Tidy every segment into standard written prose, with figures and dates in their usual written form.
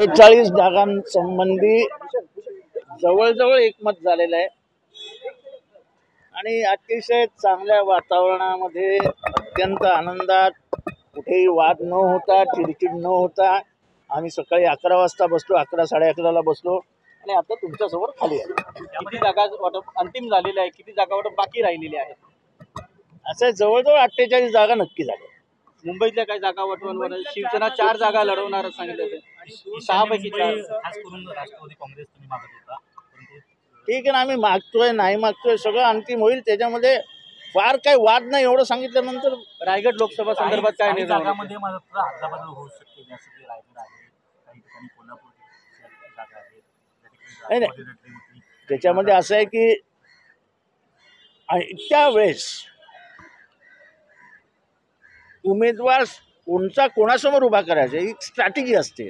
40 जागांसंबंधी जवळजवळ एकमत झालेलं आहे आणि अतिशय चांगल्या वातावरणामध्ये अत्यंत आनंदात कुठेही वाद न होता चिडचिड न होता आम्ही सकाळी 11 वाजता बसलो, 11 साडे 11ला बसलो आणि आता तुमच्यासमोर खाली आहे. किती जागा वाटप अंतिम झालेले आहे, किती जागा वाटप बाकी राहिलेली आहे? असं जवळजवळ 48 जागा नक्की झाल्या. मुंबईतल्या काही जागा वाटवांवर शिवसेना 4 जागा लढवणार सांगितलं होतं. 6 पैकी 4 खास करून राष्ट्रवादी काँग्रेस तुम्ही मागत होता, परंतु ठीक आहे ना, आम्ही मागतोय नाही मागतोय सगळं अंतिम होईल. त्याच्यामध्ये फार काही वाद नाही एवढं सांगितल्यानंतर रायगड लोकसभा संदर्भात काय काही निर्णय होणार? जागांमध्ये मात्र अदलाबदल होऊ शकते, जसं की रायगड आहे, काही ठिकाणी कोल्हापूर जागा आहे, नाही, नाही. त्याच्यामध्ये असं आहे की त्यावेळेस उमेदवार कोणचा कोणासमोर उभा करायचा ही स्ट्रॅटेजी असते,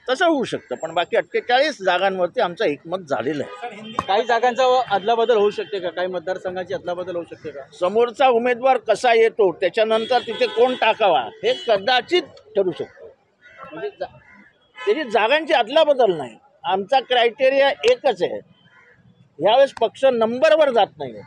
तसं होऊ शकतं. पण बाकी 48 जागांवरती आमचं एकमत झालेलं आहे. काही जागांचा अदलाबदल होऊ शकते का? काही मतदारसंघाची अदलाबदल होऊ शकते का? समोरचा उमेदवार कसा येतो त्याच्यानंतर तिथे कोण टाकावा हे कदाचित ठरू शकतो. म्हणजे त्याची जागांची अदलाबदल नाही. आमचा क्रायटेरिया एकच आहे, यावेळेस पक्ष नंबरवर जात नाही,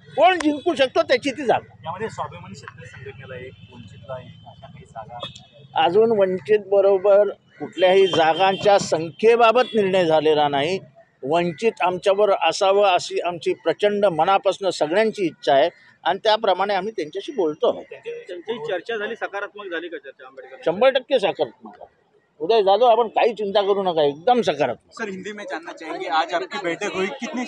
कोण जिंकू शकतो त्याची ती जागा. यामध्ये स्वाभिमानी शेतकरी संघटनेला एक, वंचितला एक, अशा काही जागा अजून वंचित बरोबर कुठल्याही जागांच्या संख्येबाबत निर्णय झालेला नाही. वंचित आमच्याबरोबर असावं अशी आमची प्रचंड मनापासून सगळ्यांची इच्छा आहे आणि त्याप्रमाणे आम्ही त्यांच्याशी बोलतो आहोत. त्यांची चर्चा झाली, सकारात्मक झाली का चर्चा? आंबेडकर 100% सकारात्मक. उदय जाधव, आपण काही चिंता करू नका, एकदम सकारात्मक. सर, हिंदी में जानना चाहेंगे आज आपकी बैठक हुई, कितनी